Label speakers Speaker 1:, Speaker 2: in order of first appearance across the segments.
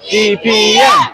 Speaker 1: DPM.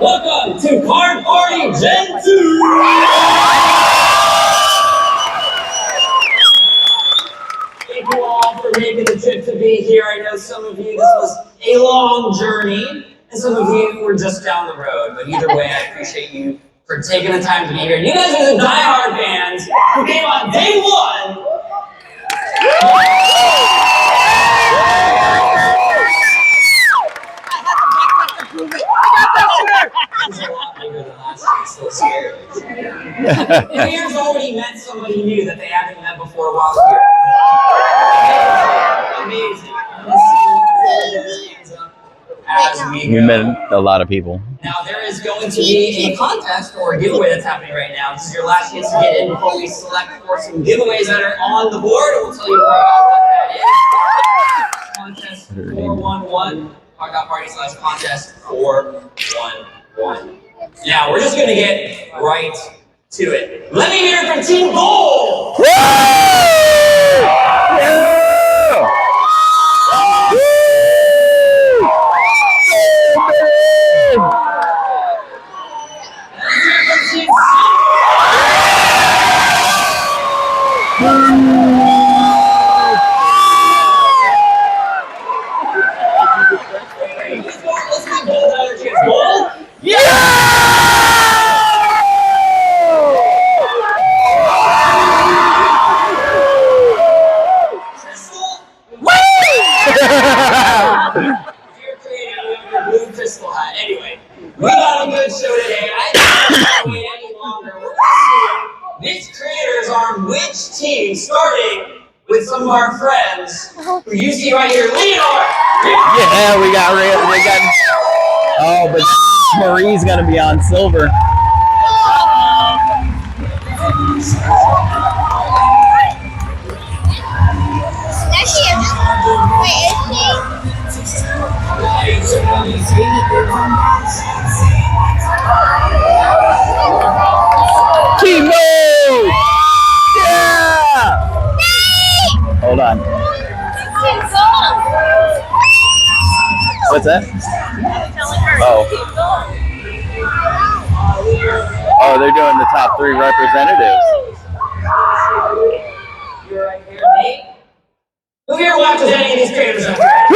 Speaker 2: Welcome to Card Party Gen 2! Thank you all for making the trip to be here. I know some of you, this was a long journey, and some of you were just down the road. But either way, I appreciate you for taking the time to be here. You guys are the diehard fans who came on day one. Still scared. And here's already met somebody new that they haven't met before while here. Amazing. As
Speaker 1: We met a lot of people.
Speaker 2: Now there is going to be a contest or a giveaway that's happening right now. This is your last chance to get in before we select for some giveaways that are on the board, and we'll tell you more about what that is. Contest 411. Contest 411. Now, we're just going to get right to it. Let me hear from Team Gold! Woo! Yeah! Let's hear from Team Gold! Yeah! Anyway, we got a good show today. I don't wait any longer. We're going to see which creators are on which team, starting with some of our friends who you see right here. Leonhart!
Speaker 1: Yeah, we got. Oh, but Marie's gonna be on silver. Team mode! Yeah! Hold on. What's that? Oh. Oh, they're doing the top 3 representatives.
Speaker 2: You're right here, Nate. Who here watches any of these creators up here?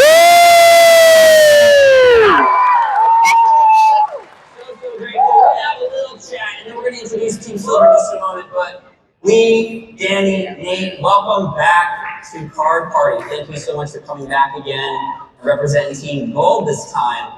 Speaker 2: We're going to have a little chat, and then we're going to introduce Team Silver in just a moment, but Lee, Danny, Nate, welcome back to Card Party. Thank you so much for coming back again and representing Team Gold this time.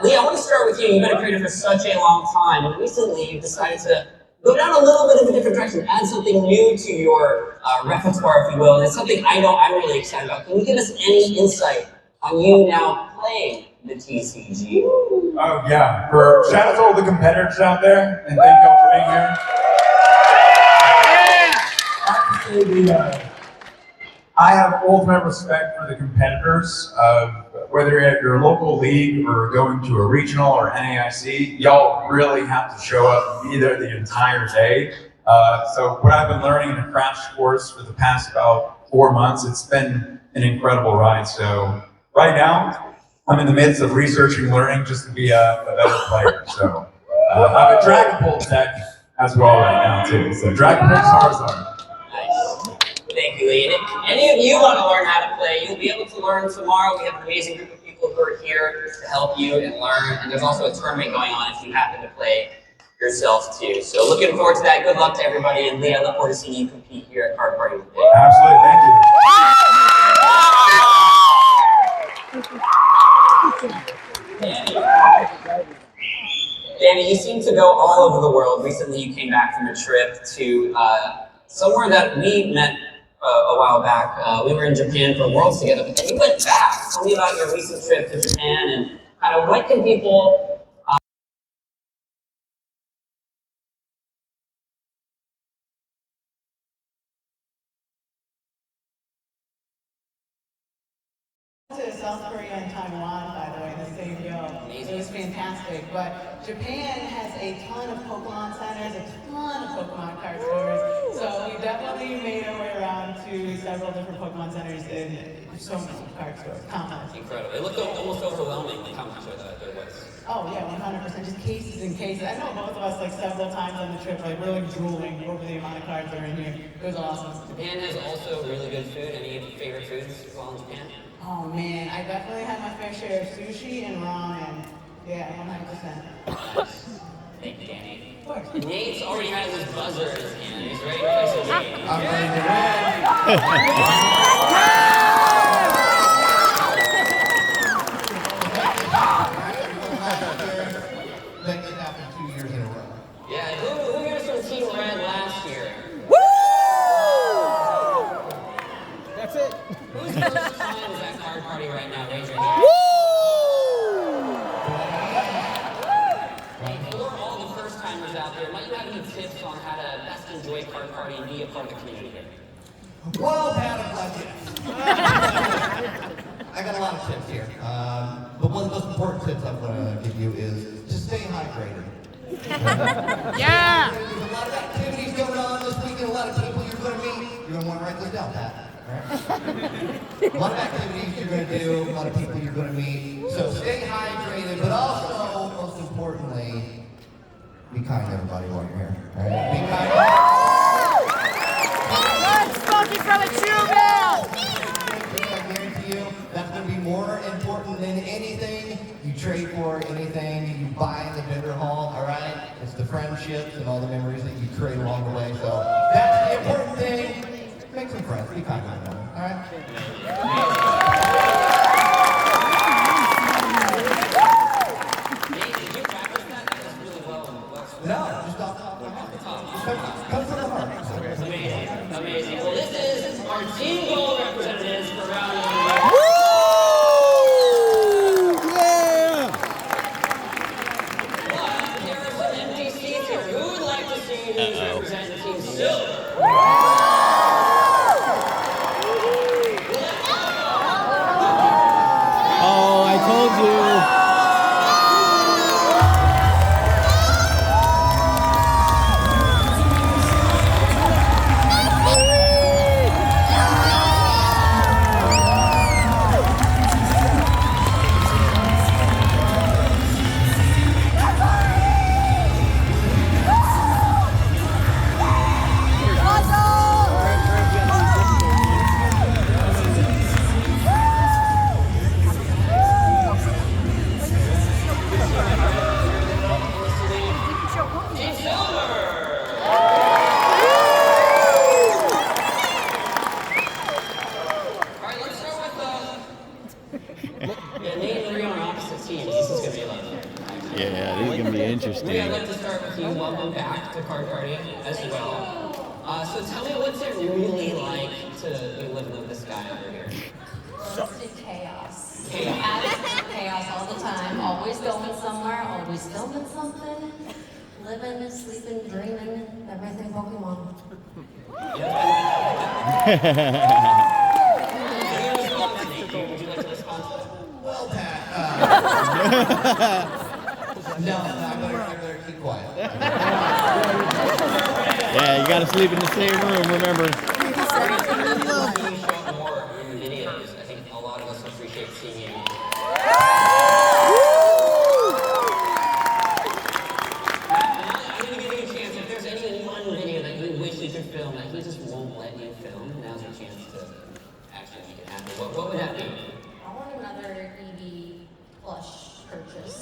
Speaker 2: Lee, I want to start with you. You've been a creator for such a long time, and recently you've decided to go down a little bit of a different direction, add something new to your repertoire, if you will, and it's something I know I'm really excited about. Can you give us any insight on you now playing the TCG?
Speaker 3: Oh yeah, shout out to all the competitors out there, and thank you all for being here. I have ultimate respect for the competitors, whether you're at your local league or going to a regional or NAIC, y'all really have to show up and be there the entire day. So what I've been learning in a crash course for the past about 4 months, it's been an incredible ride. So right now, I'm in the midst of researching, learning just to be a better player. So I have a Dragon Bolt deck as well right now too. So Dragon Bolt Charizard.
Speaker 2: Thank you, Lee. And if any of you want to learn how to play, you'll be able to learn tomorrow. We have an amazing group of people who are here to help you and learn. And there's also a tournament going on if you happen to play yourself too. So looking forward to that. Good luck to everybody. And Lee, I look forward to seeing you compete here at Card Party with me.
Speaker 3: Absolutely. Thank you.
Speaker 2: Danny, you seem to go all over the world. Recently, you came back from a trip to somewhere that we met a while back. We were in Japan for Worlds together, but then you went back. Tell me about your recent trip to Japan and kind of what can people
Speaker 4: to South Korea and Taiwan, by the way, the same year. It was fantastic. But Japan has a ton of Pokemon centers, a ton of Pokemon card stores. So we definitely made our way around to several different Pokemon centers and so many card stores. Countless.
Speaker 2: Incredible. It looked almost overwhelming, like how much there was.
Speaker 4: Oh yeah, 100%. Just cases and cases. I know both of us like several times on the trip, like really drooling over the amount of cards that are in here. It was awesome.
Speaker 2: Japan has also really good food. Any favorite foods while in Japan?
Speaker 4: Oh man, I definitely had my fair share of sushi and ramen. Yeah, 100%.
Speaker 2: Thank you, Danny. Nate's already has his buzzer in his hand. He's ready to play some games.
Speaker 3: I'm ready to win.
Speaker 5: That did happen 2 years in a row.
Speaker 2: Yeah, who here is from Team Red last year?
Speaker 5: That's it.
Speaker 2: Who's first time is at Card Party right now? Raise your hand. For all the first timers out there, might you have any tips on how to best enjoy Card Party and be a part of the community here?
Speaker 5: Well, Pat, I'm glad you asked. I got a lot of tips here. But one of the most important tips I'm going to give you is to stay hydrated.
Speaker 4: Yeah!
Speaker 5: There's a lot of activities going on this weekend, a lot of people you're going to meet. You're going to want to write this down, Pat. Right? A lot of activities you're going to do, a lot of people you're going to meet. So stay hydrated, but also, most importantly, be kind to everybody while you're here. All right? Be kind. I guarantee you, that's going to be more important than anything you trade for, anything you buy in the vendor hall, all right? It's the friendships and all the memories that you create along the way. So that's the important thing. Make some friends. Be kind to them, all right?
Speaker 2: Nate, did you practice that? That was really well.
Speaker 5: No, just off the heart. Come from the heart.
Speaker 2: Amazing, amazing. Well, this is our Team Gold representatives for round one. But there are some empty seats here. Who would like to see who's representing Team Silver?
Speaker 1: Oh, I told you.
Speaker 6: Awesome!
Speaker 2: So tell me, what's it really like to be living with this guy over here?
Speaker 6: Constant chaos.
Speaker 2: Chaos.
Speaker 6: Absolute chaos all the time. Always going somewhere, always filming something. Living, sleeping, dreaming, everything Pokemon.
Speaker 2: Would you like to respond to that?
Speaker 5: Well, Pat, no, I better keep quiet.
Speaker 1: Yeah, you gotta sleep in the same room, remember.
Speaker 2: You show up more in the videos. I think a lot of us appreciate seeing you. I'm going to give you a chance. If there's any one video that you wish you could film that he just won't let you film, now's your chance to actually make it happen. What would that be?
Speaker 6: I want another EV plush purchase.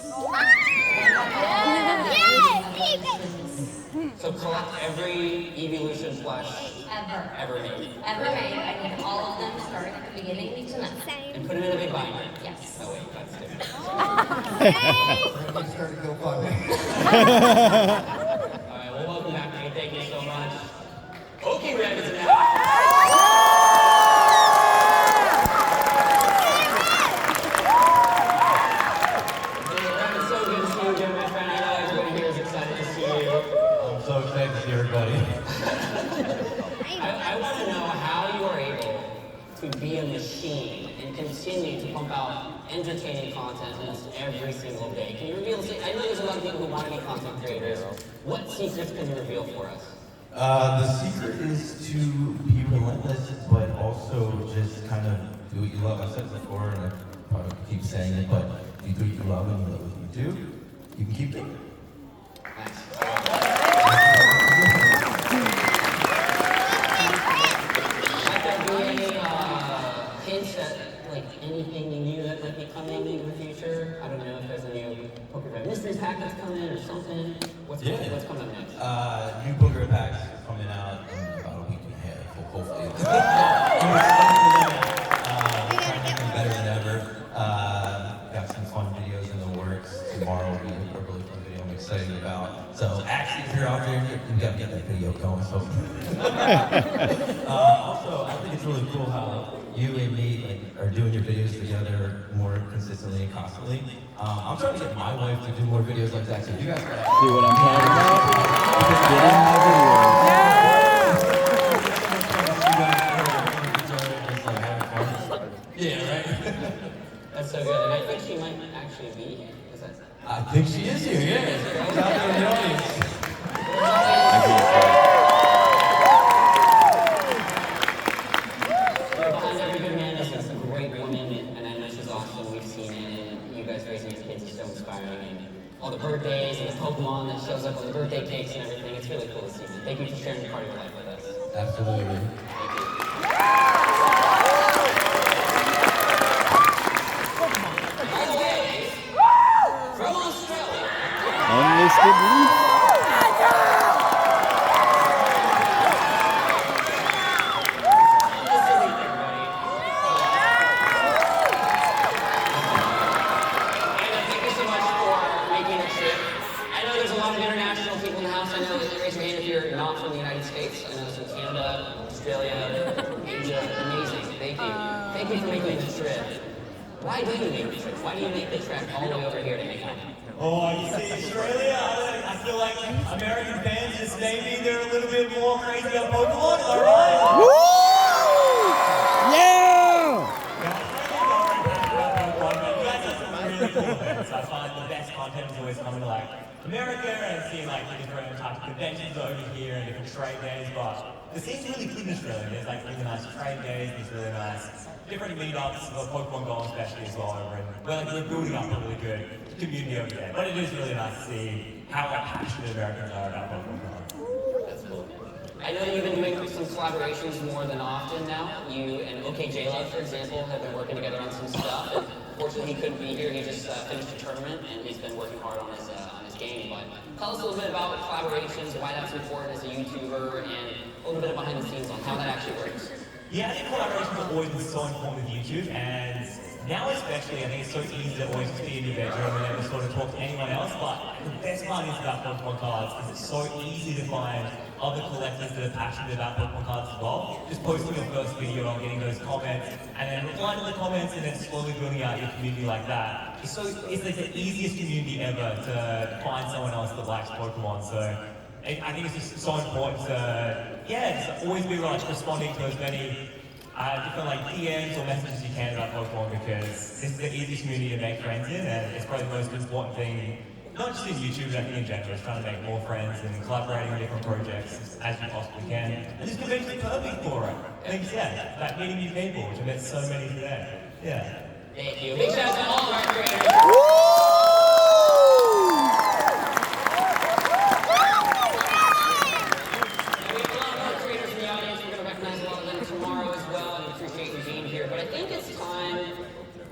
Speaker 2: So collect every Evolution plush ever made.
Speaker 6: Ever made. I need all of them starting at the beginning to end.
Speaker 2: And put them in a big binder.
Speaker 6: Yes.
Speaker 2: Oh wait, that's different.
Speaker 5: Let's start to go fun.
Speaker 2: Alright, well welcome back, Nate. Thank you so much. PokeRev is now. It's so good to see you again, my friend. I know everybody here is excited to see you.
Speaker 3: I'm so excited to see everybody.
Speaker 2: I want to know how you are able to be a machine and continue to pump out entertaining content almost every single day. Can you reveal, I know there's a lot of people who want to be content creators. What secrets can you reveal for us?
Speaker 7: The secret is to be relentless, but also just kind of do what you love. I've said it before, and I probably keep saying it, but if you do what you love and you love what you do, you can keep doing it.
Speaker 2: Might there be any hints at like anything new that might be coming in the future? I don't know if there's a new PokeRev mystery pack that's coming or something. What's coming up next?
Speaker 7: New PokeRev packs coming out in about a week and a half, hopefully. Trying to get better than ever. Got some fun videos in the works. Tomorrow will be a really fun video I'm excited about. So actually, if you're out there, you gotta get that video going. So also, I think it's really cool how you and me are doing your videos together more consistently and constantly. I'm trying to get my wife to do more videos like that. So you guys
Speaker 1: See what I'm talking about? Get in my video.
Speaker 7: Yeah, right?
Speaker 2: That's so good, and I think she might actually be here. Is that?
Speaker 7: I think she is here, yeah. She's out there in the audience.
Speaker 2: Behind every good man is a great woman, and I know she's awesome. We've seen it, and you guys raising these kids is so inspiring. And all the birthdays and the Pokemon that shows up on the birthday cakes and everything, it's really cool to see. Thank you for sharing part of your life with us.
Speaker 7: Absolutely.
Speaker 2: Thank you. By the way, from Australia.
Speaker 1: Unlisted leaf.
Speaker 2: Thank you so much for making the trip. I know there's a lot of international people in the house. I know, raise your hand if you're not from the United States. I know there's from Canada, Australia, Asia. Amazing. Thank you. Thank you for making the trip. Why do you make the trip? Why do you make the trek all the way over here to make it happen?
Speaker 8: Oh, you see, Australia, I feel like American fans just maybe they're a little bit more crazy about Pokemon, is that right?
Speaker 1: Woo! Yeah!
Speaker 8: You guys have some really cool events. I find the best content is always coming to like America and seeing like the different types of conventions over here and different trade days, but the scene's really good in Australia. There's like really nice trade days, there's really nice different meetups, Pokemon Go especially as well over, and we're building up a really good community over there. But it is really nice to see how passionate Americans are about Pokemon Go.
Speaker 2: That's cool. I know you've been doing some collaborations more than often now. You and OKJLove, for example, have been working together on some stuff. And unfortunately, he couldn't be here. He just finished a tournament, and he's been working hard on his game. But tell us a little bit about collaborations, why that's important as a YouTuber, and a little bit behind the scenes on how that actually works.
Speaker 8: Yeah, I think collaborations have always been so important with YouTube, and Now especially, I think it's so easy to always just be in your bedroom and never sort of talk to anyone else, but the best part is about Pokemon cards is it's so easy to find other collectors that are passionate about Pokemon cards as well. Just posting your first video on getting those comments, and then replying to the comments, and then slowly building out your community like that. It's like the easiest community ever to find someone else that likes Pokemon, so I think it's just so important to, just always be like responding to as many different like DMs or messages you can about Pokemon, because this is the easiest community to make friends in, and it's probably the most important thing, not just in YouTube, but I think in general, is trying to make more friends and collaborating on different projects as you possibly can. And this convention is perfect for it. And that meeting new people, which I met so many today. Yeah.
Speaker 2: Thank you. Big shout out to all of our creators.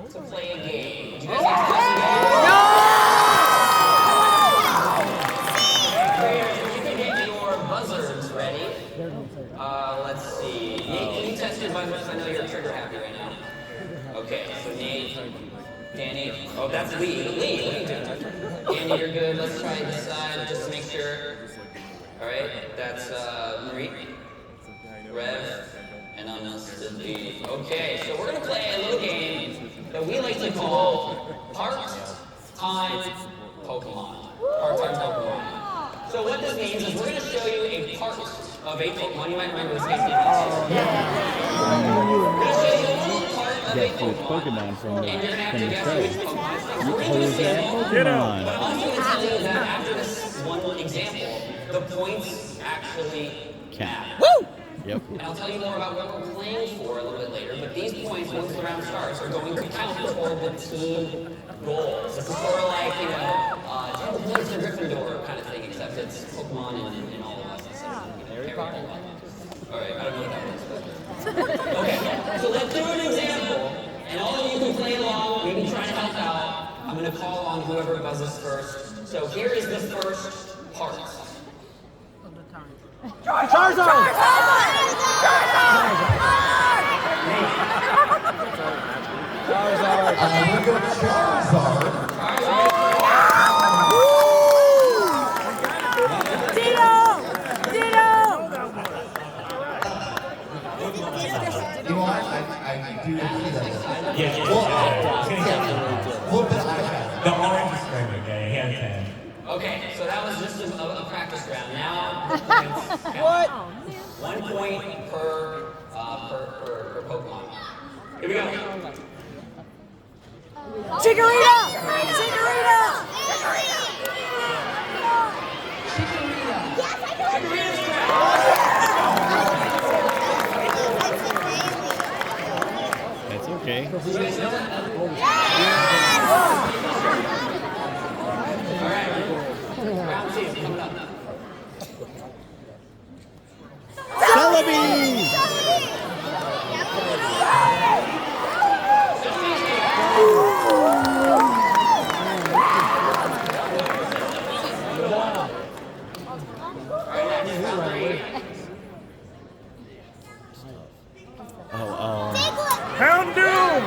Speaker 2: To play a game. Would you guys like to play a game? No! Creators, if you can get your buzzers ready. Let's see. Nate, can you test your buzzers? I know you're trigger happy right now. Okay, so Nate, Danny. Oh, that's Lee. Lee, what are you doing? Danny, you're good. Let's try this side just to make sure. All right, that's Marie, Rev, and Unlisted Lee. Okay, so we're gonna play a little game that we like to call Part-Time Pokemon. Part-Time Pokemon. So what this means is we're going to show you a part of a Pokemon. You might remember this case. We're going to show you a little part of a Pokemon. And you're going to have to guess which Pokemon. So we're going to do a sample. But I'm also going to tell you that after this one example, the points actually count. Woo! Yep. And I'll tell you more about what we're playing for a little bit later, but these points, once the round starts, are going to count toward the team goals. This is sort of like, Temple Blades and Gryffindor kind of thing, except it's Pokemon and all of us instead of, Harry Potter. Alright, I don't know what that is, but... Okay, so let's do an example, and all of you can play along, maybe try to help out. I'm going to call on whoever buzzes first. So here is the first part.
Speaker 9: Charizard!
Speaker 8: The orange is screaming, okay, hand pan.
Speaker 2: Okay, so that was just a practice round. Now, what? 1 point per Pokemon. Here we go.
Speaker 9: Chikorita!
Speaker 1: That's okay.
Speaker 2: Alright, round 2 coming up.
Speaker 1: Celebi!
Speaker 9: Houndoom!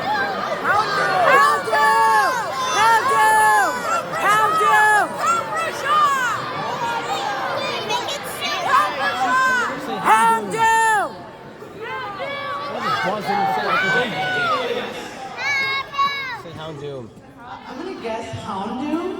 Speaker 1: Say Houndoom.
Speaker 4: I'm gonna guess Houndoom.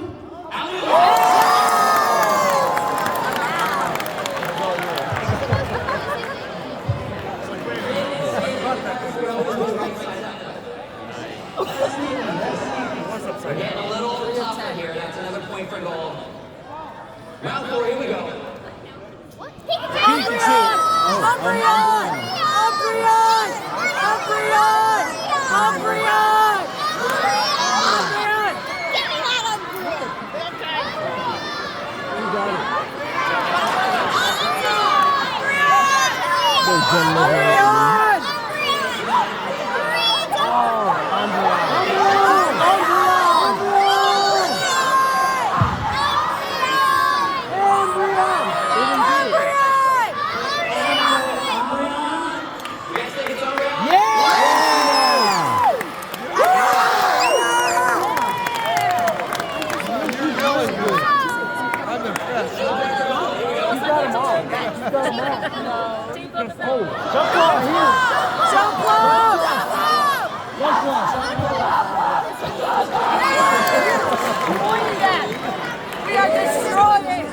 Speaker 2: We're getting a little tougher here. That's another point for gold. Round 4, here we go.
Speaker 9: Jump ball here.
Speaker 10: Jump ball!
Speaker 9: Jump ball.
Speaker 10: We are destroying!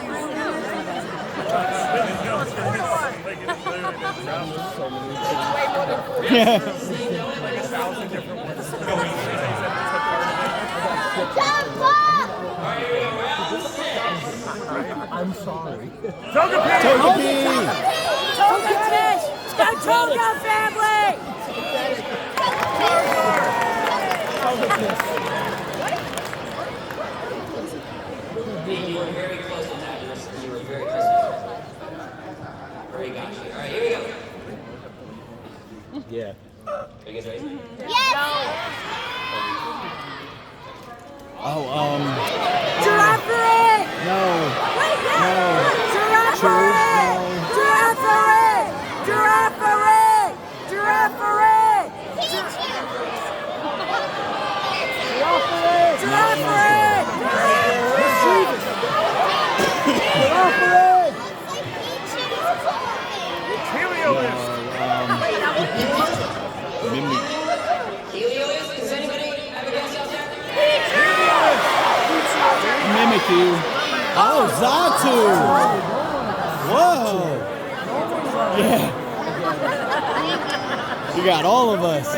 Speaker 9: I'm sorry.
Speaker 10: Togepi! Go Toga family!
Speaker 2: You were very close to that. You were very close to that. Very got you. All right, here we go.
Speaker 1: Yeah.
Speaker 2: Are you guys ready?
Speaker 1: Oh,
Speaker 10: Giraffe!
Speaker 1: no. No.
Speaker 10: Giraffe! Giraffe! Giraffe! Giraffe!
Speaker 2: Helios, does anybody have a guess out there?
Speaker 1: Mimikyu. Oh, Zatu. Whoa. Yeah. You got all of us.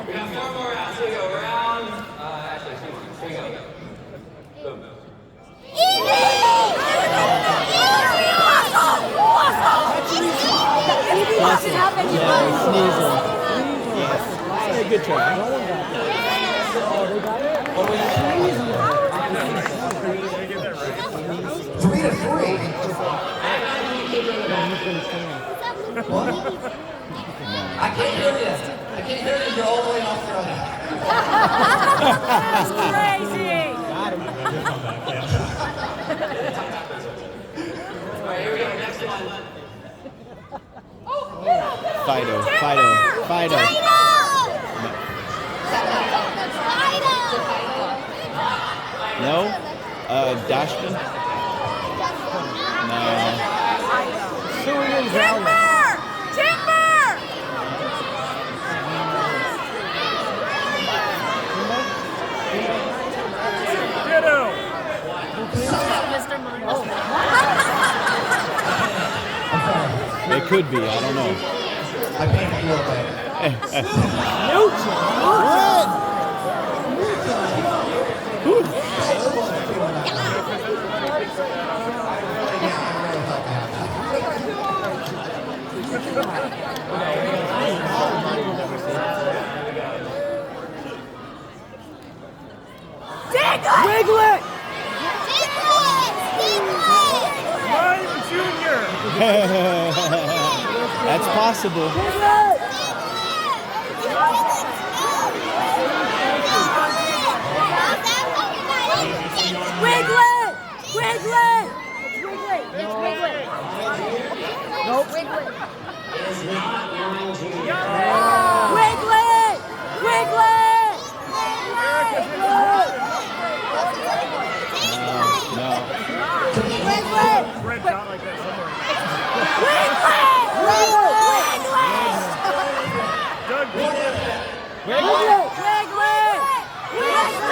Speaker 2: We got 4 more rounds. Here we go. Round. Actually, here we go. Boom.
Speaker 1: Hey, good try.
Speaker 5: Three to three. What? I can't hear you. I can't hear you. You're all the way off the other.
Speaker 10: That's crazy!
Speaker 2: All right, here we go. Next one.
Speaker 1: Fido. No? Dashman? No.
Speaker 10: Timber!
Speaker 1: It could be, I don't know.
Speaker 5: I paid a little bit.
Speaker 9: Wiglet!
Speaker 1: That's possible.
Speaker 10: Wiglet! Wiglet! It's Wiglet.
Speaker 9: Nope.
Speaker 10: Wiglet. Wiglet! Wiglet!
Speaker 1: No.
Speaker 10: Wiglet!
Speaker 9: Red dot like that somewhere.
Speaker 10: Wiglet! Wiglet!
Speaker 9: Wiglet!
Speaker 10: Wiglet!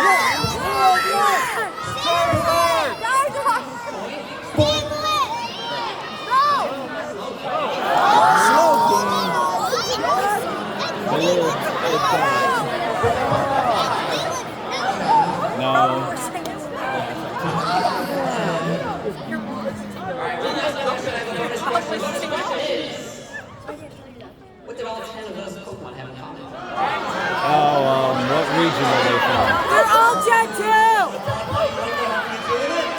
Speaker 2: What did all 10 of those Pokemon have in common?
Speaker 1: What region are they from?
Speaker 10: They're all dead too!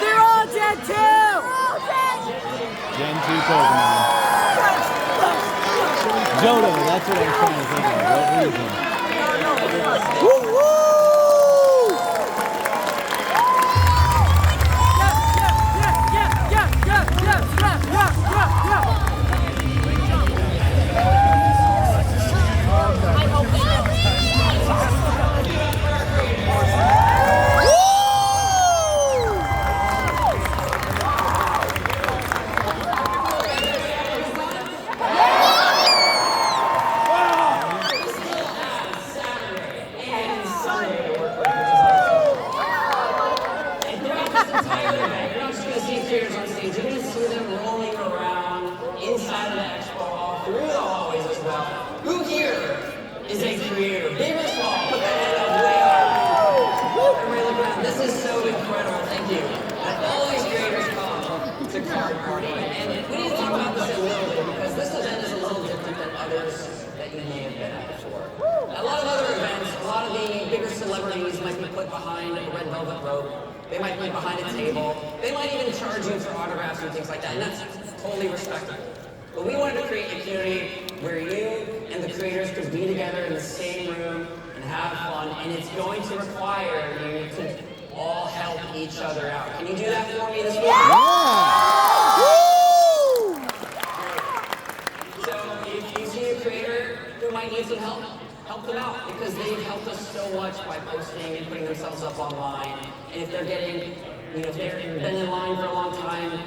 Speaker 10: They're all dead too!
Speaker 1: Gen 2 Pokemon. Johto, that's what I'm trying to think of. What region? Woo woo!
Speaker 2: You're not just going to see creators on stage, you're going to see them rolling around inside of the expo hall, through the hallways as well. Who here is a creator? Big or small? Put that hand up way up. Everybody look around. This is so incredible. Thank you. And all these creators come to Card Party. And we need to talk about this a little bit because this event is a little different than others that you may have been at before. A lot of other events, a lot of the bigger celebrities might be put behind a red velvet rope. They might be behind a table. They might even charge you for autographs and things like that, and that's totally respectable. But we wanted to create a community where you and the creators could be together in the same room and have fun, and it's going to require you to all help each other out. Can you do that for me this week? So if you see a creator who might need some help, help them out because they've helped us so much by posting and putting themselves up online. And if they're getting, if they've been in line for a long time,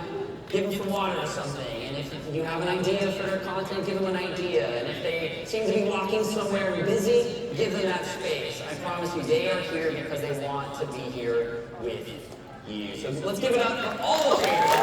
Speaker 2: give them some water or something. And if you have an idea for their content, give them an idea. And if they seem to be walking somewhere busy, give them that space. I promise you, they are here because they want to be here with you. So let's give it up for all the creators.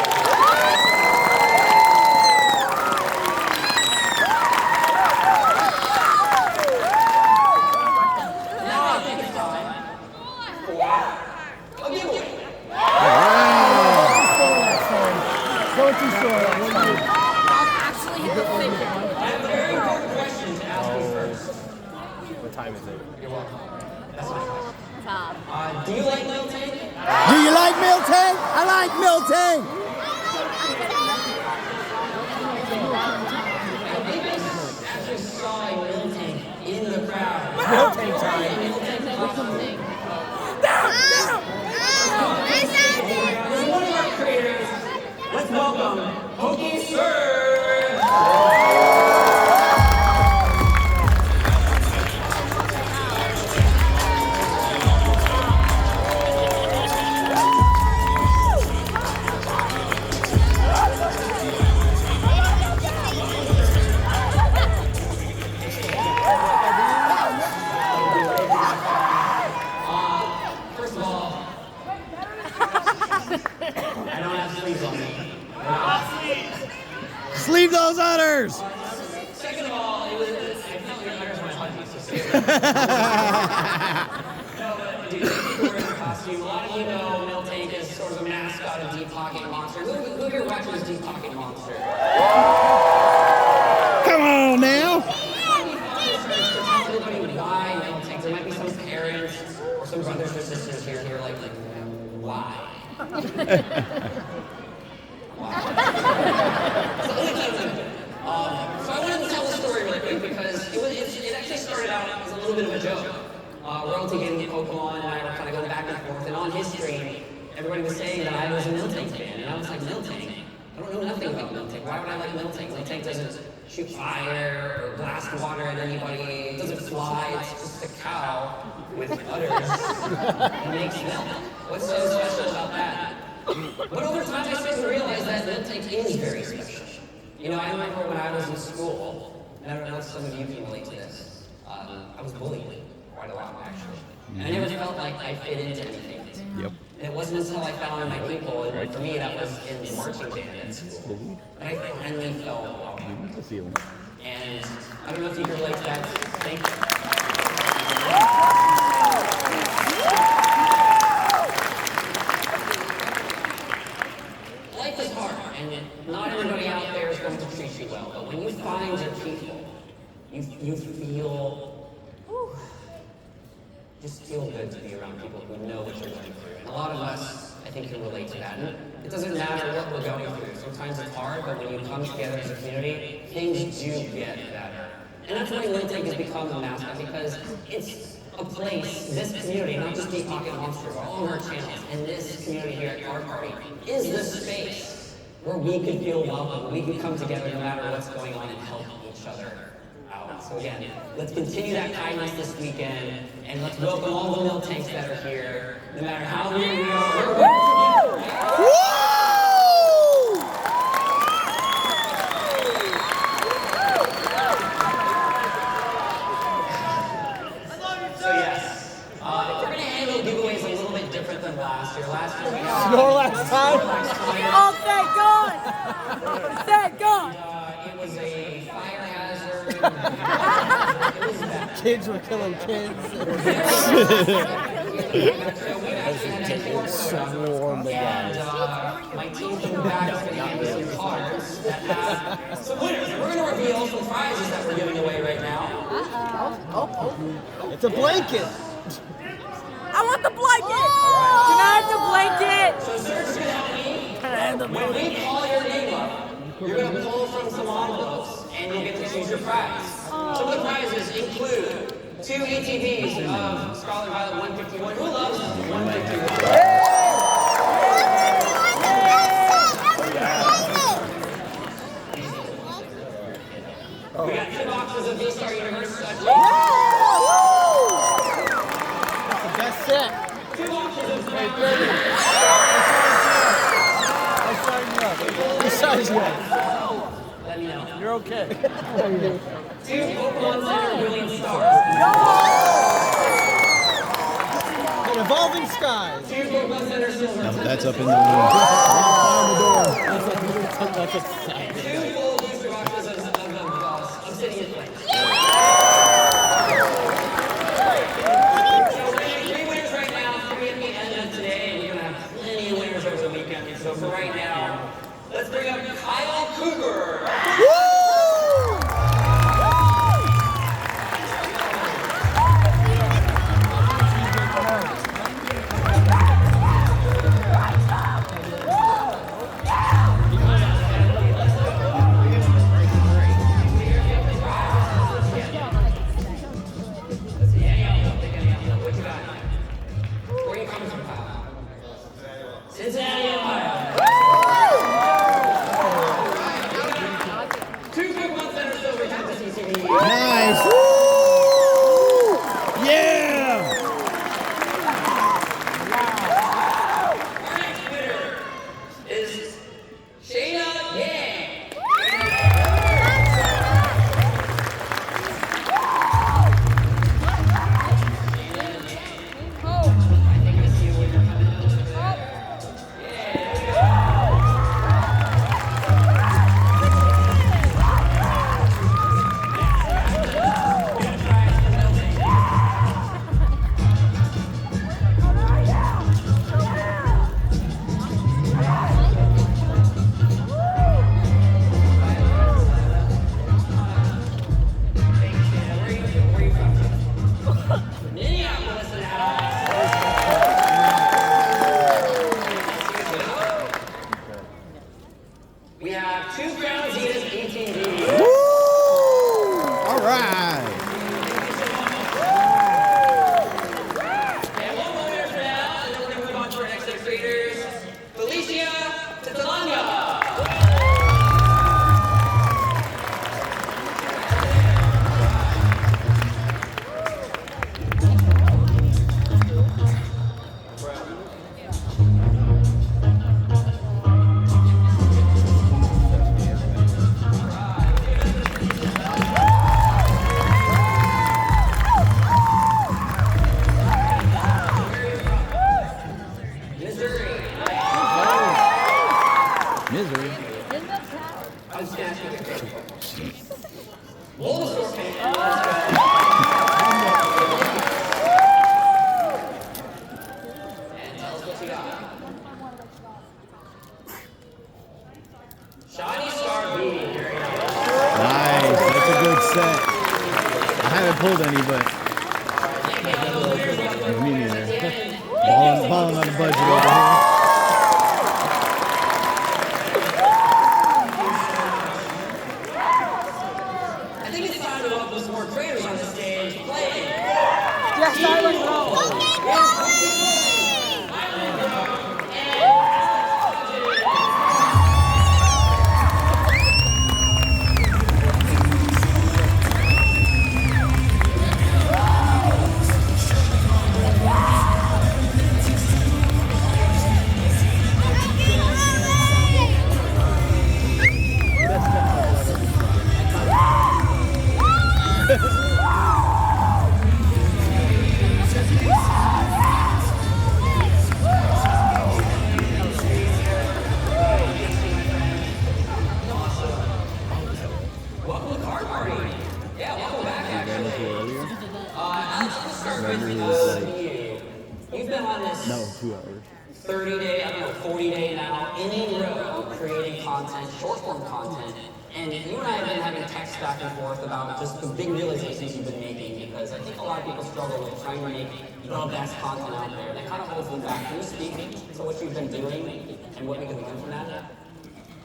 Speaker 2: Do you like Milton?
Speaker 9: Do you like Milton? I like Milton.
Speaker 2: I think I actually saw a Milton in the crowd.
Speaker 9: Milton time.
Speaker 2: As one of our creators, let's welcome PokeRev.
Speaker 9: Sleeve those udders!
Speaker 2: Second of all, it was, I felt your udders when I hugged you, so no, but dude, thank you for the costume. A lot of you know Miltank is sort of a mascot of DeepPocketMonster. Who here watches DeepPocketMonster?
Speaker 9: Come on now!
Speaker 2: Everybody, why Miltank? There might be some parents or some brothers or sisters here who are like, why? So I wanted to tell the story really quick because it actually started out as a little bit of a joke. Royalty Gaming Pokémon and I were kind of going back and forth, and on his stream, everybody was saying that I was a Miltank fan, and I was like, Miltank? I don't know nothing about Miltank. Why would I like Miltank? Miltank doesn't shoot fire or blast water at anybody. It doesn't fly. It's just a cow with udders and makes milk. What's so special about that? But over time, I started to realize that Miltank is very special. I remember when I was in school, and I don't know if some of you can relate to this, I was bullied quite a lot, actually. And I never felt like I fit into anything.
Speaker 1: Yep.
Speaker 2: And it wasn't until I found my people, and for me, that was in the marching band at school. And I finally felt welcome. And I don't know if you can relate to that. Thank you. Life is hard, and not everybody out there is going to treat you well. But when you find your people, you feel just feel good to be around people who know what you're going through. And a lot of us, I think, can relate to that. And it doesn't matter what we're going through. Sometimes it's hard, but when you come together as a community, things do get better. And that's why Miltank has become a mascot, because it's a place, this community, not just DeepPocketMonster, but all of our channels, and this community here at Card Party, is the space where we can feel welcome, we can come together no matter what's going on and help each other out. So again, let's continue that kindness this weekend, and let's welcome all the Miltanks that are here, no matter how many we are. We're together, right? last year. Last year we
Speaker 9: Snore last time?
Speaker 10: Oh, thank God! Thank God!
Speaker 2: it was a fire hazard. It was bad.
Speaker 9: Kids were killing kids. Swarm the guys.
Speaker 2: My team came back is going to give me some cards that have some winners. We're going to reveal some prizes that we're giving away right now.
Speaker 9: It's a blanket.
Speaker 10: I want the blanket! Can I have the blanket?
Speaker 2: So Serge's going to help me. When we call your name up, you're going to pull from some envelopes and you'll get to choose your prize. Some of the prizes include 2 ETBs of Scarlet Violet 151. Who loves 151? We got 2 boxes of V-Star Universe.
Speaker 9: That's the best set.
Speaker 2: 2 boxes of
Speaker 9: Who size you up?
Speaker 2: Let me know.
Speaker 9: You're okay.
Speaker 2: 2 Pokémon Center Brilliant Stars.
Speaker 9: An evolving skies.
Speaker 2: 2 Pokémon Center Silver.
Speaker 11: That's up in the room.
Speaker 9: That's exciting.
Speaker 2: 2 full booster boxes of Obsidian Flame. So we're going to have 3 winners right now, 3 at the end of today. We're going to have plenty of winners over the weekend. So for right now, let's bring up Kyle Cougar. Where are you coming from, Kyle? Cincinnati, Ohio. 2 Pokémon Center Silver PokeTCG.
Speaker 11: Nice. Yeah.
Speaker 2: Our next winner is Shayna Yang. Minneapolis, we have 2 Crown Zetas ATVs.
Speaker 11: All right.
Speaker 2: And 1 more winner for now, and then we're going to move on to our next 6 readers. Felicia Tatalanga.
Speaker 11: Misery.
Speaker 2: I'm snatching it. Bulbasaur fan. And tell us what you got. Shiny Star Beam. Very nice.
Speaker 11: Nice. That's a good set. I haven't pulled any, but me neither. Balling on the budget over here.
Speaker 2: I think it's time to welcome some more creators on the stage playing.
Speaker 10: Yes, Silent Roll!
Speaker 2: 30-day, I don't know, 40-day now, in a row, creating content, short-form content. And you and I have been having text back and forth about just the big realizations you've been making, because I think a lot of people struggle with trying to make the best content out there. That kind of holds them back. Can you speak to what you've been doing and what we can learn from that?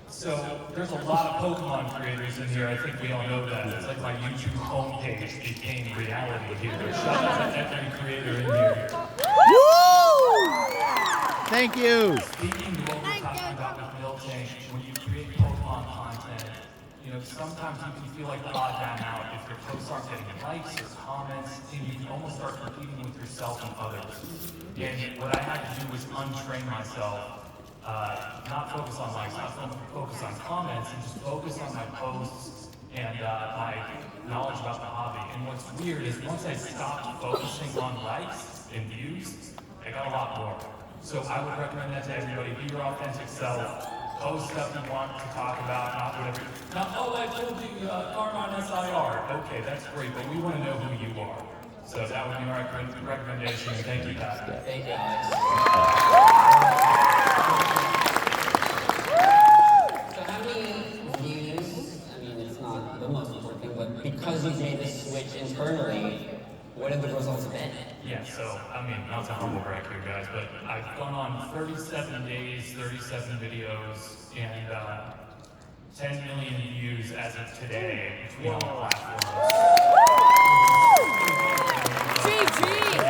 Speaker 12: So there's a lot of Pokemon creators in here. I think we all know that. It's like my YouTube homepage became reality here. Shout out to every creator in here.
Speaker 11: Woo! Thank you.
Speaker 12: Speaking to what we're talking about with Miltank, when you create Pokemon content, you know, sometimes you can feel like the odd man out if your posts aren't getting likes or comments, and you can almost start competing with yourself and others. And what I had to do was untrain myself. Not focus on likes, not focus on comments, and just focus on my posts and my knowledge about the hobby. And what's weird is once I stopped focusing on likes and views, I got a lot more. So I would recommend that to everybody. Be your authentic self. Post stuff you want to talk about, not whatever. Not, oh, I told you Carmine SIR. Okay, that's great, but we want to know who you are. So that would be my recommendation. And thank you, Pat.
Speaker 2: Thank you, Alex. So how many views, I mean, it's not the most important thing, but because you've made this switch internally, what have the results been?
Speaker 12: Yeah, so, I mean, not to humble brag here, guys, but I've gone on 37 days, 37 videos, and 10 million views as of today between all platforms.
Speaker 10: GG!
Speaker 12: Thank you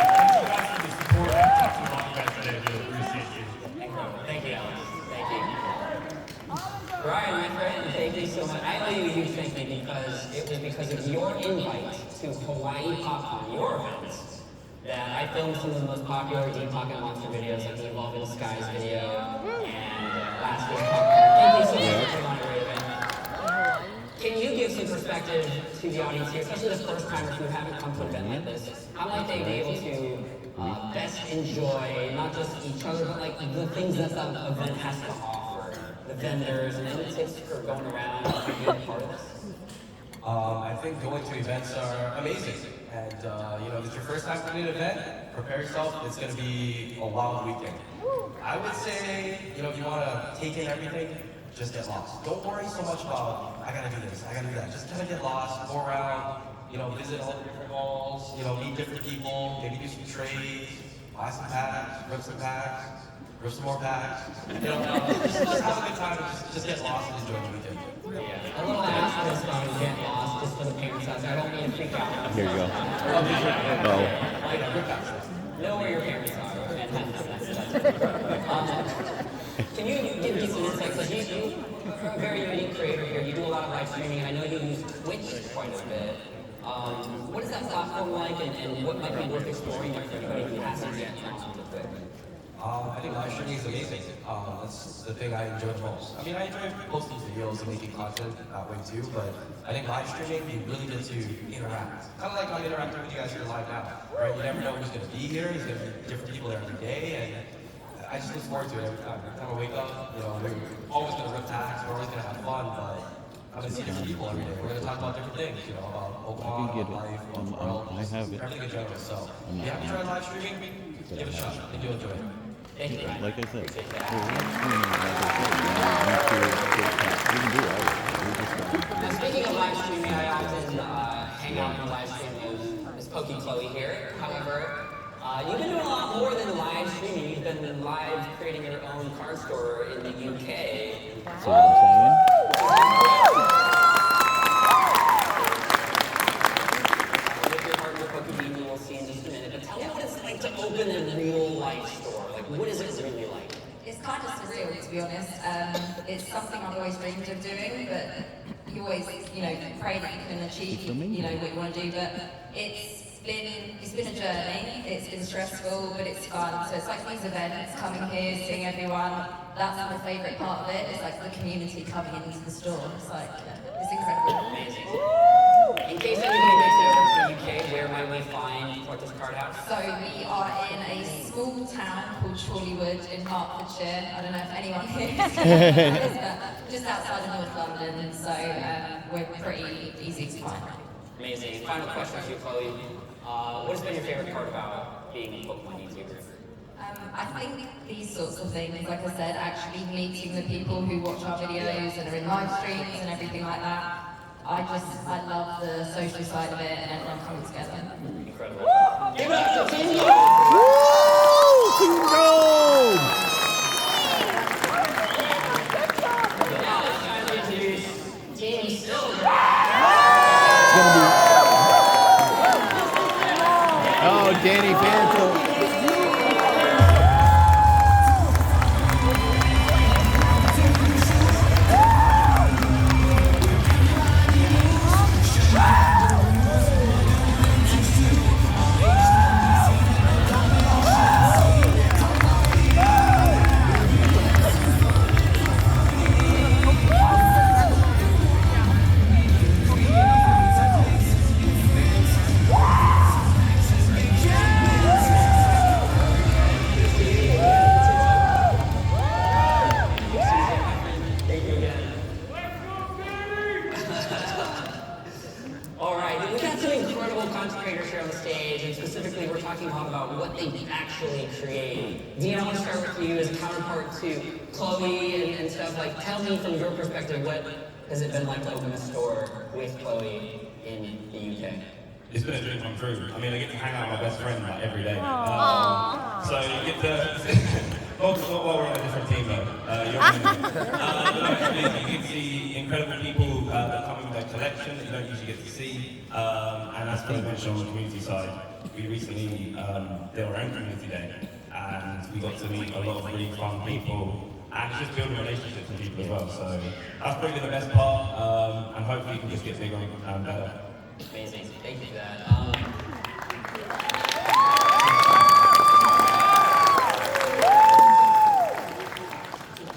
Speaker 12: guys for the support. I've talked to a lot of you guys today. I really appreciate you.
Speaker 2: Thank you, Alex. Thank you. Brian, my friend, thank you so much. I owe you a huge thank you because it was because of your invite to Hawaii PopCon, your event, that I filmed some of the most popular DeepPocketMonster videos, like the Evolve in the Skies video, and last week's PopCon. Thank you so much for coming on, Raven. Can you give some perspective to the audience here, especially the first timers who haven't come to an event like this? How might they be able to best enjoy not just each other, but like the things that the event has to offer? The vendors and any tips for going around and being part of this?
Speaker 13: I think going to events are amazing. And, you know, if it's your first time doing an event, prepare yourself. It's going to be a wild weekend. I would say, you know, if you want to take in everything, just get lost. Don't worry so much about, I got to do this, I got to do that. Just kind of get lost, go around, you know, visit all the different malls, you know, meet different people, maybe do some trades, buy some packs, rip some packs, rip some more packs. You know, just have a good time and just get lost and enjoy the weekend.
Speaker 2: A little asterisk on get lost just for the parents out there. I don't mean to freak out.
Speaker 11: Here you go.
Speaker 2: Know where your parents are. Can you give me some insights? Like you're a very unique creator here. You do a lot of live streaming, and I know you use Twitch quite a bit. What is that platform like, and what might be worth exploring there for anybody who hasn't yet gone with it?
Speaker 13: I think live streaming is amazing. That's the thing I enjoy the most. I mean, I enjoy posting videos and making content that way too, but I think live streaming, you really get to interact. Kind of like I'm interacting with you guys here live now, right? You never know who's going to be here. There's going to be different people there every day, and I just look forward to it every time. Every time I wake up, you know, we're always going to rip packs, we're always going to have fun, but I'm going to see different people every day. We're going to talk about different things, you know, about Pokemon, about life, about the world, everything in general. So if you haven't tried live streaming, give it a shot, and you'll enjoy it.
Speaker 11: Like I said,
Speaker 2: Now, speaking of live streaming, I often hang out in the live stream with Chloe here. However, you've been doing a lot more than live streaming. You've been live creating your own card store in the UK.
Speaker 11: See what I'm saying?
Speaker 2: With your partner PokeVault, we'll see in just a minute. But tell me what it's like to open a real life store. Like, what is it really like?
Speaker 14: It's kind of surreal, to be honest. It's something I've always dreamed of doing, but you always, you know, pray that you can achieve, you know, what you want to do. But it's been a journey. It's been stressful, but it's fun. So it's like these events, coming here, seeing everyone. That's my favourite part of it. It's like the community coming into the store. It's like, it's incredible.
Speaker 2: Amazing. In case anybody makes it over to the UK, where might we find Porter's Card House?
Speaker 14: So we are in a small town called Chorleywood in Hertfordshire. I don't know if anyone here is just outside of North London. So we're pretty easy to find.
Speaker 2: Amazing. Final question for you, Chloe. What has been your favorite part about being a Pokemon YouTuber?
Speaker 14: I think these sorts of things, like I said, actually meeting the people who watch our videos and are in live streams and everything like that, I love the social side of it and everyone coming together.
Speaker 2: Incredible. Give it up to Team Gold!
Speaker 11: Woo! Team Gold!
Speaker 2: Now it's time to introduce Team Silver.
Speaker 11: It's gonna be. Oh, Danny Phantom.
Speaker 2: All right, we've got some incredible content creators here on the stage, and specifically we're talking a lot about what they actually create. Dean, I want to start with you as a counterpart to Chloe and stuff. Like, tell me from your perspective, what has it been like to open a store with Chloe in the UK?
Speaker 7: It's been a dream come true. I mean, I get to hang out with my best friend like every day. So you get to. Well, we're on a different team though. You get to see incredible people that come in with their collection that you don't usually get to see. And as Chloe mentioned on the community side, we recently did our own community day, and we got to meet a lot of really fun people and just building relationships with people as well. So that's probably the best part, and hopefully we can just get bigger and better.
Speaker 2: Amazing, thank you for that.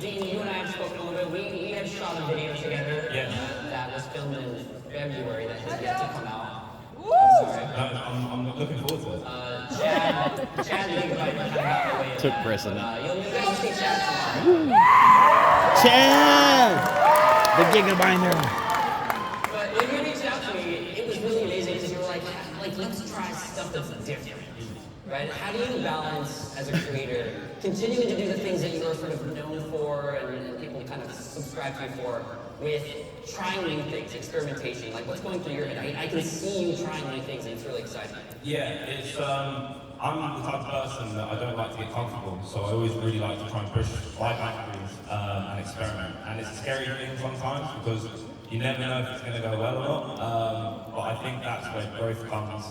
Speaker 2: Dean, you and I have spoken a little bit. We had shot a video together that was filmed in February that has yet to come out. I'm sorry.
Speaker 7: I'm looking forward to it.
Speaker 2: Chad and DeepPocketMonster kind of got away.
Speaker 11: Took precedent.
Speaker 2: You guys will see Chad tomorrow.
Speaker 11: Chad! The gigabinder.
Speaker 2: But when you reached out to me, it was really amazing because you were like, let's try stuff that's different. Right? How do you balance, as a creator, continuing to do the things that you are sort of known for and people kind of subscribe to you for, with trying new things, experimentation? Like, what's going through your head? I can see you trying new things, and it's really exciting.
Speaker 7: Yeah, it's I'm the type of person that I don't like to get comfortable, so I always really like to try and push my boundaries and experiment. And it's a scary thing sometimes because you never know if it's going to go well or not. But I think that's where growth comes,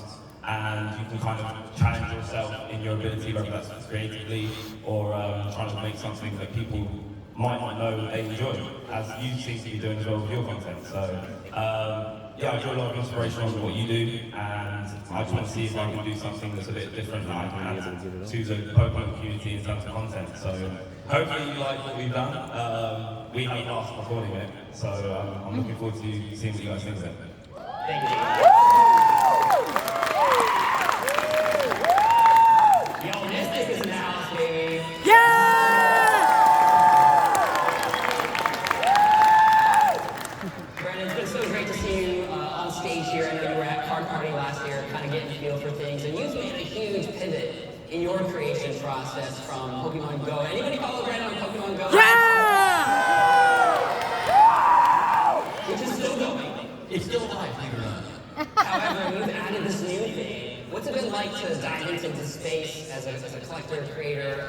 Speaker 7: and you can kind of challenge yourself in your ability, whether that's creatively or trying to make something that people might not know they enjoy, as you seem to be doing as well with your content. So yeah, I draw a lot of inspiration on what you do, and I just want to see if I can do something that's a bit different that I can add to the Pokemon community in terms of content. So hopefully you like what we've done. We had a blast recording it, so I'm looking forward to seeing what you guys think of it.
Speaker 2: Thank you. Yo, Mystic is in the house, baby. Brandon, it's been so great to see you on stage here. I know you were at Card Party last year, kind of getting a feel for things, and you've made a huge pivot in your creation process from Pokemon Go. Anybody follow Brandon on Pokemon Go? Which is still going.
Speaker 5: It's still alive, believe it or not.
Speaker 2: However, you've added this new thing. What's it been like to dive into this space as a collector, creator,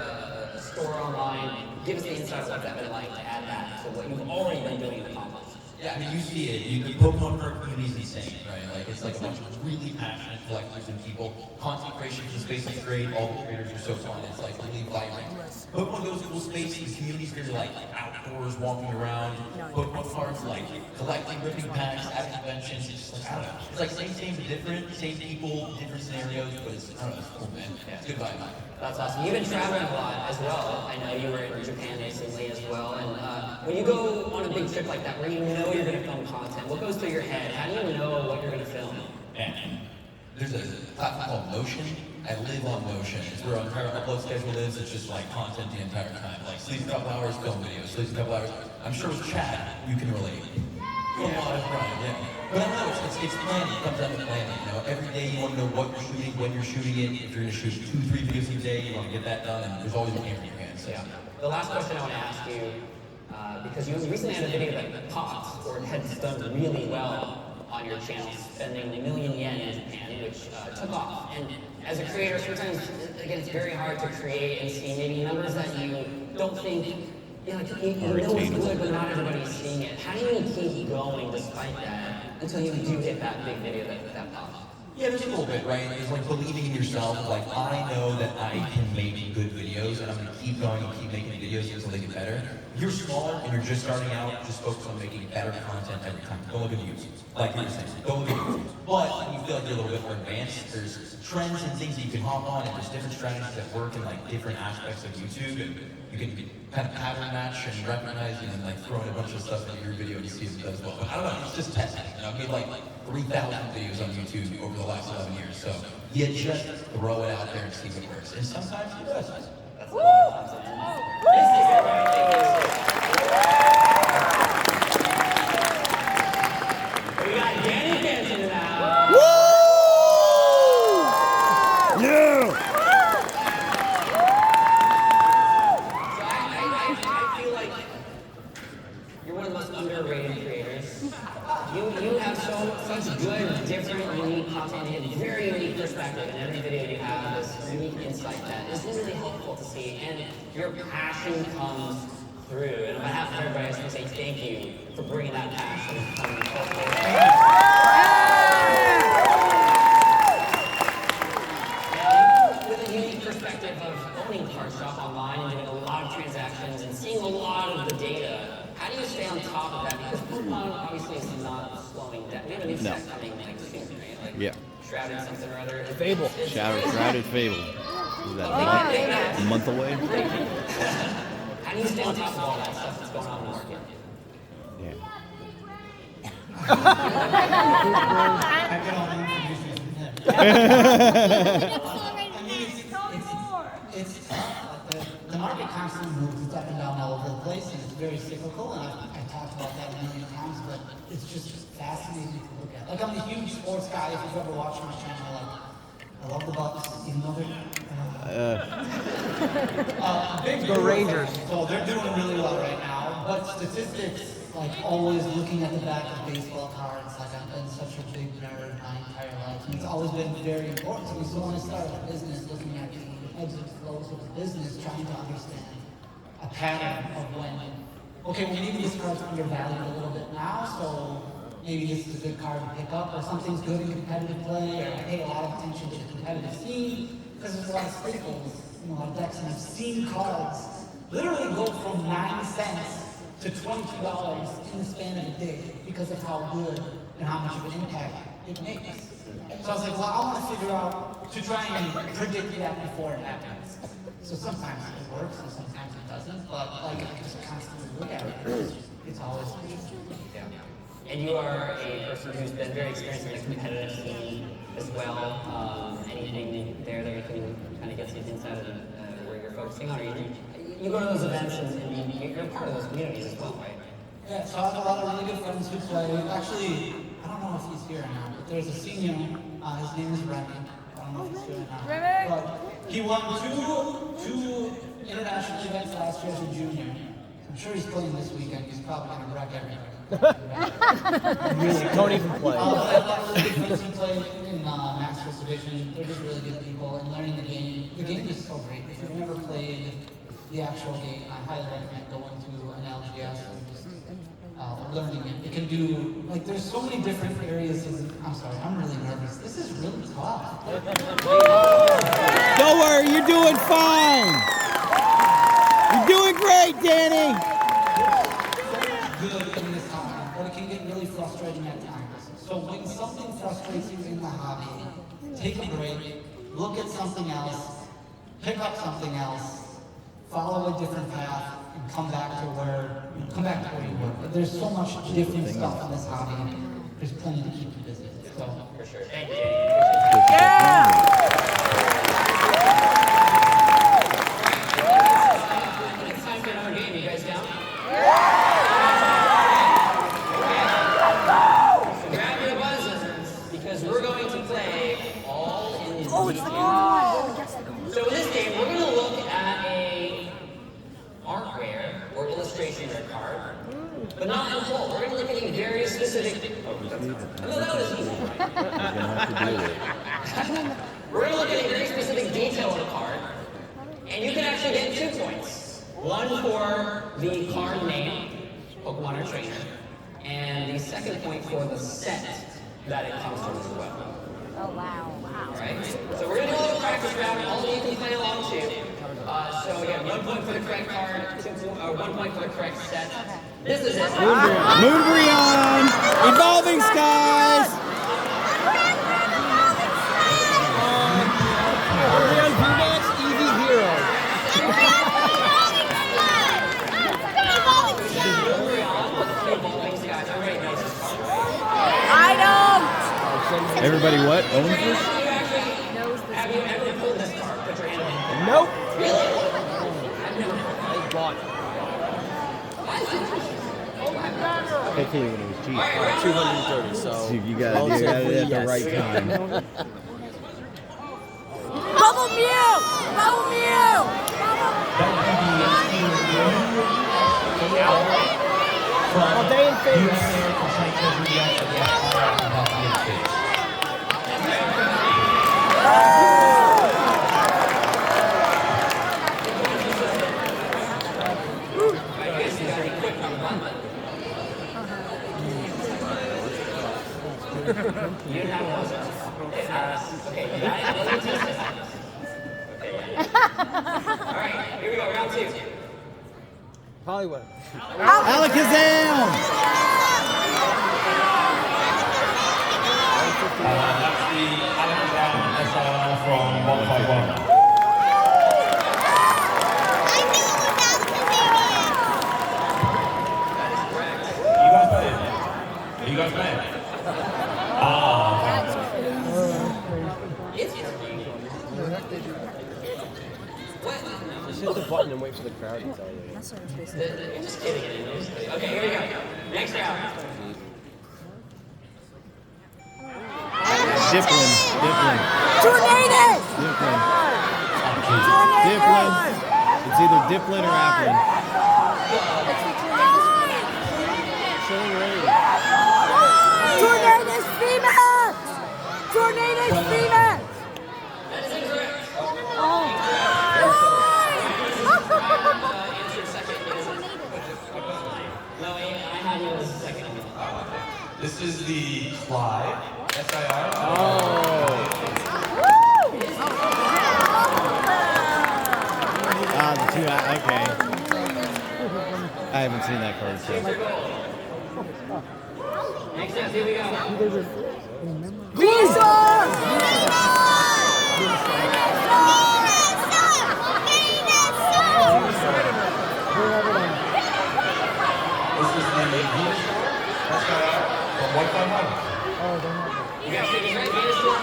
Speaker 2: a store online? Give us the insight of what that's been like to add that to what you've already been doing in the complex.
Speaker 5: Yeah, I mean, you see it. The Pokemon card community is insane, right? Like, it's like a bunch of really passionate collectors and people. Content creation for the space is great. All the creators are so fun. It's like really vibrant. Pokemon Go is a cool space. The community's very like outdoors, walking around. Pokemon cards, like collecting, ripping packs, at conventions. It's just like, I don't know. It's like same but different. Same people, different scenarios, but it's, I don't know, it's cool, man. Yeah, it's good vibe.
Speaker 2: That's awesome. You've been traveling a lot as well. I know you were in Japan recently as well. And when you go on a big trip like that, where you know you're going to film content, what goes through your head? How do you know what you're going to film?
Speaker 5: And there's a platform called Notion. I live on Notion. It's where our entire upload schedule is. It's just like content the entire time. Like sleep a couple hours, film videos. Sleep a couple hours. I'm sure with Chad, you can relate.
Speaker 7: Right, yeah. But I don't know, it's planning. It comes down to planning. You know, every day you want to know what you're shooting, when you're shooting it. If you're going to shoot 2-3 videos a day, you want to get that done, and there's always a camera in your hands. So.
Speaker 2: Yeah. The last question I want to ask you, because you recently had a video that popped, or had done really well on your channel, spending $1 million yen in Japan, which took off. And as a creator, sometimes, again, it's very hard to create and see maybe numbers that you don't think, you know it's good, but not everybody's seeing it. How do you keep going despite that until you do hit that big video that pops?
Speaker 7: Yeah, there's a little bit, right? It's like believing in yourself. Like, I know that I can make good videos, and I'm going to keep going and keep making videos until they get better. If you're smaller and you're just starting out, just focus on making better content every time. Don't look at views. Like you were saying, don't look at views. But when you feel like you're a little bit more advanced, there's trends and things that you can hop on, and there's different strategies that work in like different aspects of YouTube, and you can kind of pattern match and recognize and then like throw in a bunch of stuff into your video and see if it does well. But I don't know, it's just testing. You know, I've made like 3,000 videos on YouTube over the last 11 years, so you just throw it out there and see what works. And sometimes it does. That's
Speaker 2: We got Danny Benson in the house.
Speaker 11: Yeah!
Speaker 2: I feel like you're one of the most underrated creators. You have such good, different, unique content. You have a very unique perspective in every video you have. This unique insight that is really helpful to see, and your passion comes through. And on behalf of everybody, I just want to say thank you for bringing that passion. With a unique perspective of owning Card Shop online and doing a lot of transactions and seeing a lot of the data. How do you stay on top of that? Because Pokémon obviously is not slowing down. We have a new set coming next soon, right? Like
Speaker 11: Yeah.
Speaker 2: Shrouded something or other.
Speaker 11: Fable. Shrouded Fable. Is that a month away?
Speaker 2: How do you stay on top of all that stuff that's going on in the market?
Speaker 11: Yeah.
Speaker 5: It's the market constantly moves. It's up and down all over the place, and it's very cyclical. And I talked about that a million times, but it's just fascinating to look at. Like, I'm a huge sports guy. If you've ever watched my channel, like, I love the Bucks, even though they're
Speaker 1: Go Rangers.
Speaker 5: So they're doing really well right now. But statistics, like always looking at the back of baseball cards, like I've been such a big nerd my entire life, and it's always been very important to me. So when I started a business, looking at the ebbs and flows of the business, trying to understand a pattern of when, okay, well maybe this card's undervalued a little bit now, so maybe this is a good card to pick up, or something's good in competitive play, or I pay a lot of attention to the competitive scene, because there's a lot of staples in a lot of decks, and I've seen cards literally go from 9 cents to $20 in the span of a day, because of how good and how much of an impact it makes. So I was like, well, I want to figure out, to try and predict that before it happens. So sometimes it works, and sometimes it doesn't, but like, I just constantly look at it, it's always
Speaker 2: Yeah. And you are a person who's been very experienced in the competitive scene as well. Anything there that you can kind of get some insight of where you're focusing on? Or you go to those events and you're part of those communities as well, right?
Speaker 5: Yeah, so I have a lot of really good friends who play. Actually, I don't know if he's here now, but there's a senior, his name is Remy. I don't know if he's here now. But he won two international events last year as a junior. I'm sure he's playing this weekend. He's probably going to wreck everybody.
Speaker 1: Don't even play.
Speaker 5: I have a lot of really good friends who play in Masters Division. They're just really good people, and learning the game. The game is so great. If you've never played the actual game, I highly recommend going to an LGS and just learning it. It can do, like, there's so many different areas. I'm sorry, I'm really nervous. This is really tough.
Speaker 11: Don't worry, you're doing fine. You're doing great, Danny.
Speaker 5: Good in this hobby, but it can get really frustrating at times. So when something frustrates you in the hobby, take a break, look at something else, pick up something else, follow a different path, and come back to where you were. There's so much different stuff in this hobby. There's plenty to keep you busy. So
Speaker 2: for sure. Thank you. Yeah. It's time for another game. You guys down? illustration in your card, but not in full. We're going to look at a very specific. Oh, no, that was easy. We're going to look at a very specific detail in the card, and you can actually get 2 points. One for the card name, Pokemon or Trainer, and the second point for the set that it comes from as well.
Speaker 10: Oh, wow.
Speaker 2: Alright, so we're going to do a little practice round. All of you can play along too. So again, 1 point for the correct card, 1 point for the correct set. This is it.
Speaker 11: Moonbreon! Evolving Skies!
Speaker 9: Moonbreon VMAX EV Hero.
Speaker 10: I don't.
Speaker 11: Everybody what? Owns this?
Speaker 2: Have you ever pulled this card? Put your hand in.
Speaker 9: Nope.
Speaker 2: Really?
Speaker 9: I bought
Speaker 11: I can't even it was cheap.
Speaker 9: 230, so
Speaker 11: You got it at the right time.
Speaker 10: Bubble Mew! Bubble Mew!
Speaker 9: all day in face.
Speaker 2: You have those. Okay, Alright, here we go, round 2.
Speaker 9: Hollywood.
Speaker 11: Alakazam!
Speaker 12: That's the Alakazam SIR from 151. You guys playing?
Speaker 9: Just hit the button and wait for the crowd to tell you.
Speaker 2: You're just kidding. Okay, here we go. Next round.
Speaker 11: Dipplin.
Speaker 10: Tornadoes!
Speaker 11: Dipplin. It's either Dipplin or Applin.
Speaker 10: Tornadoes VMAX! Tornadoes VMAX!
Speaker 2: That is incorrect.
Speaker 10: Oh.
Speaker 2: Answer second. No, I had you as second.
Speaker 13: This is the Clyde SIR.
Speaker 11: The 2 okay. I haven't seen that card yet.
Speaker 2: Next up, here we go.
Speaker 10: Venusaur!
Speaker 13: This is the Venusaur SIR from 151.
Speaker 2: You guys take it right, Venusaur.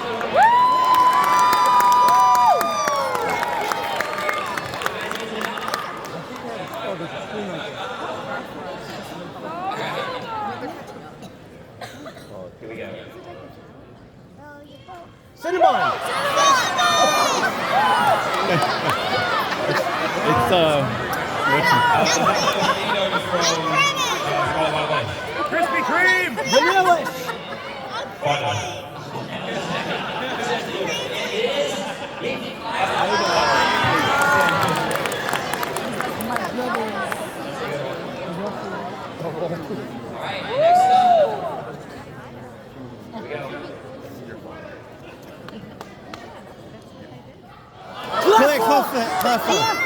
Speaker 2: Here we go.
Speaker 9: Cinnamon!
Speaker 11: It's
Speaker 12: Krispy Kreme!
Speaker 9: Vanillish!
Speaker 2: Alright, next up. Here we go.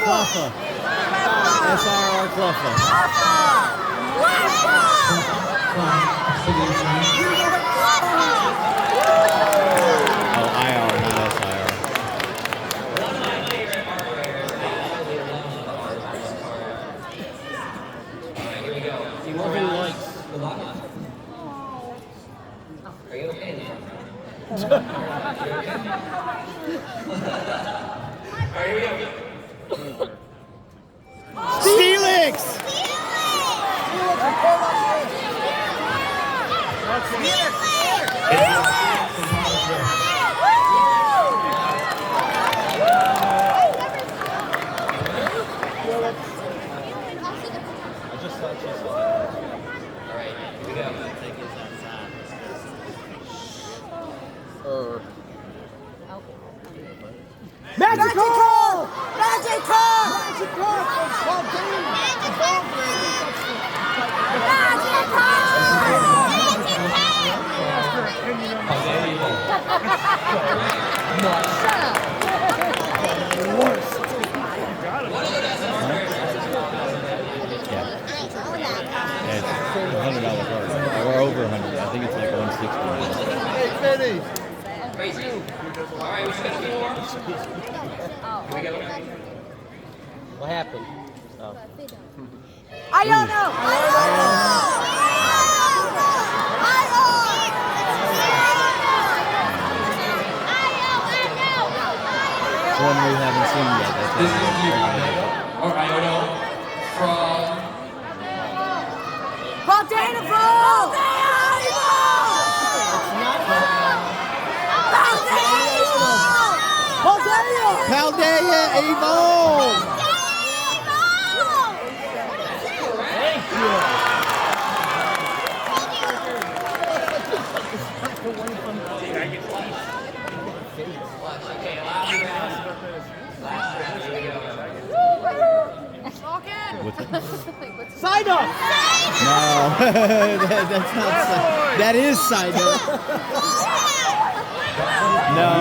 Speaker 11: Cluffa. SIR Cluffa. Oh, IR, not SIR.
Speaker 2: One of my favorite art players, I absolutely love the art on this card. Alright, here we go. A few more rounds. Good luck. Are you okay in the front row? Alright, here we go.
Speaker 11: Steelix!
Speaker 9: I just
Speaker 2: Alright, here we go.
Speaker 9: Magical!
Speaker 10: Magical!
Speaker 11: Yeah, it's $100 card. Or over 100. I think it's like 160.
Speaker 9: Hey,
Speaker 2: Crazy. Alright, we should get a few more. Here we go.
Speaker 15: What happened? Oh.
Speaker 10: I don't know.
Speaker 11: It's one we haven't seen yet. That's
Speaker 13: This is the Iono from
Speaker 9: Paldea Evolve!
Speaker 2: Thank you. Okay, last round. Last round, here we go.
Speaker 9: Side up! No, that's not side. That is side up.
Speaker 11: No,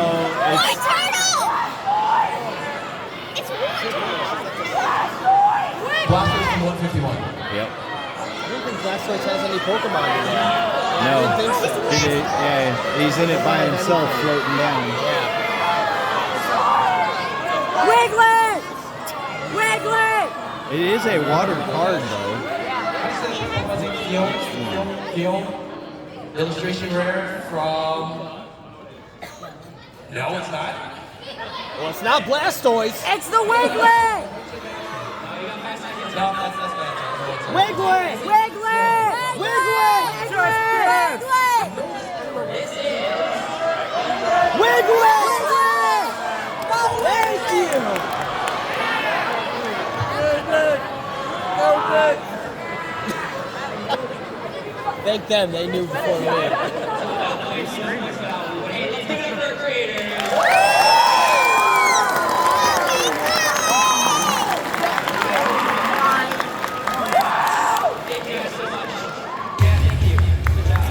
Speaker 11: it's...
Speaker 13: Blastoise from 151.
Speaker 11: Yep.
Speaker 15: I don't think Blastoise has any Pokemon in there.
Speaker 11: No.
Speaker 15: I don't think so.
Speaker 11: Yeah, he's in it by himself floating down.
Speaker 10: Wiggly! Wiggly!
Speaker 11: It is a water card, though.
Speaker 13: Illustration rare from... No, it's not.
Speaker 15: Well, it's not Blastoise.
Speaker 10: It's the Wiggly!
Speaker 13: No, that's bad.
Speaker 10: Wiggly! Wiggly! Wiggly!
Speaker 9: Wiggly! Thank you!
Speaker 15: Thank them, they knew before me.
Speaker 2: Hey, let's give it up for our creators. Thank you guys so much. Yeah, thank you. Good job.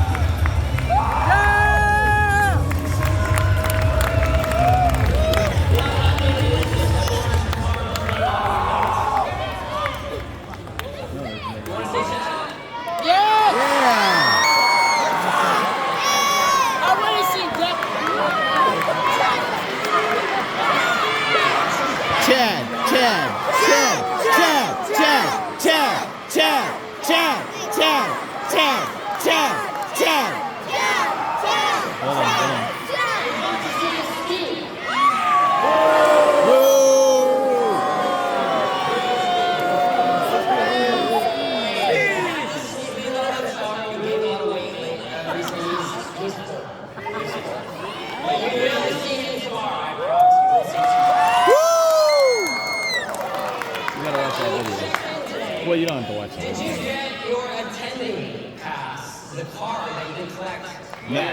Speaker 11: Well, you don't have to watch
Speaker 2: Did you get your attending pass, the card that you can collect?
Speaker 11: Yeah.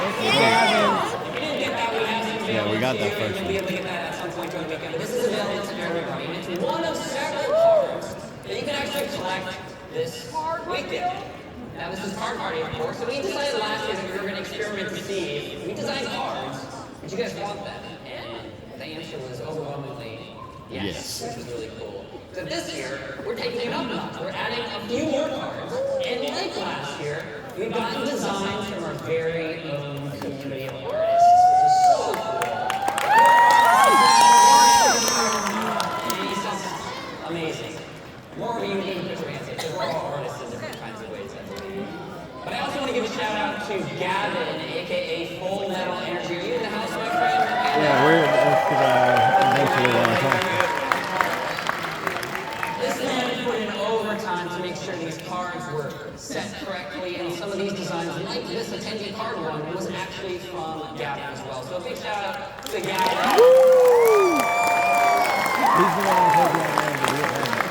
Speaker 2: If you didn't get that, we have some
Speaker 11: Yeah, we got that
Speaker 2: available
Speaker 11: first
Speaker 2: to you. You'll be able to get that at some point during the weekend. But this is available to everybody. And it's one of several cards that you can actually collect this weekend. Now, this is Card Party, of course. So we decided last year that we were going to experiment to see if we designed cards, but you guys want them. And the answer was overwhelmingly yes, which was really cool. So this year, we're taking it up a notch. We're adding a few more cards. And like last year, we've gotten designs from our very own community of artists, which is so cool. Amazing. More of you need to put your hands up, because we're all artists in different kinds of ways, I believe. But I also want to give a shout out to Gavin, aka Full Metal Energy. Are you in the house, my friend?
Speaker 11: Yeah, we're eventually going to talk.
Speaker 2: This man put in overtime to make sure these cards were set correctly, and some of these designs, like this attendee card one, was actually from Gavin as well. So a big shout out to Gavin.
Speaker 11: He's the one who's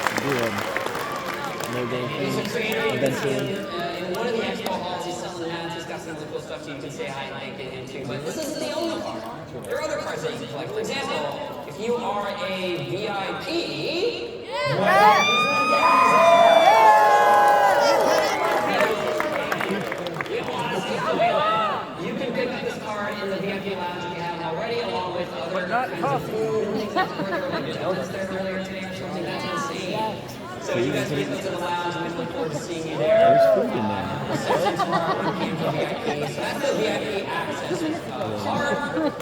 Speaker 11: logo
Speaker 2: He's a
Speaker 11: thing
Speaker 2: creator. You can see
Speaker 11: eventually.
Speaker 2: him in one of the expo halls. He's selling hats. He's got some really cool stuff so you can say hi and get into. But this isn't the only card. There are other cards that you can collect. For example, if you are a VIP, you can pick up this card in the VIP lounge if you haven't already, along with other kinds of food and things like donuts there earlier today or something. That's insane. So you guys get to the lounge, and we look forward to seeing you there.
Speaker 11: There's food in there.
Speaker 2: Reception tomorrow in VIP. So that's the VIP access card.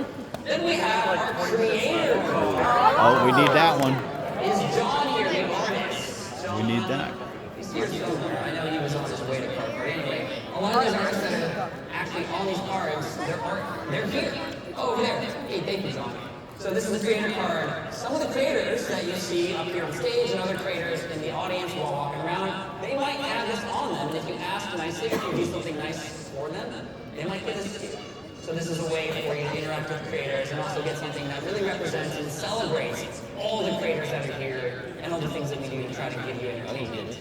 Speaker 2: Then we have our creator card.
Speaker 11: Oh, we need that one.
Speaker 2: Is John here, the artist?
Speaker 11: We need that.
Speaker 2: He's here somewhere. I know he was on his way to card. But anyway, a lot of those artists that are actually on these cards, they're here. Oh, over there. Hey, thank you, John. So this is the creator card. Some of the creators that you see up here on stage and other creators in the audience while walking around, they might have this on them. And if you ask nicely, if you do something nice for them, they might get this to you. So this is a way for you to interact with creators and also get something that really represents and celebrates all the creators that are here and all the things that we do to try to give you entertainment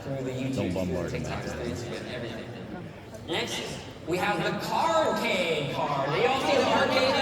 Speaker 2: through the YouTube, TikToks, the Instagram, everything. Next, we have the Cardcade card. Do y'all see the Cardcade?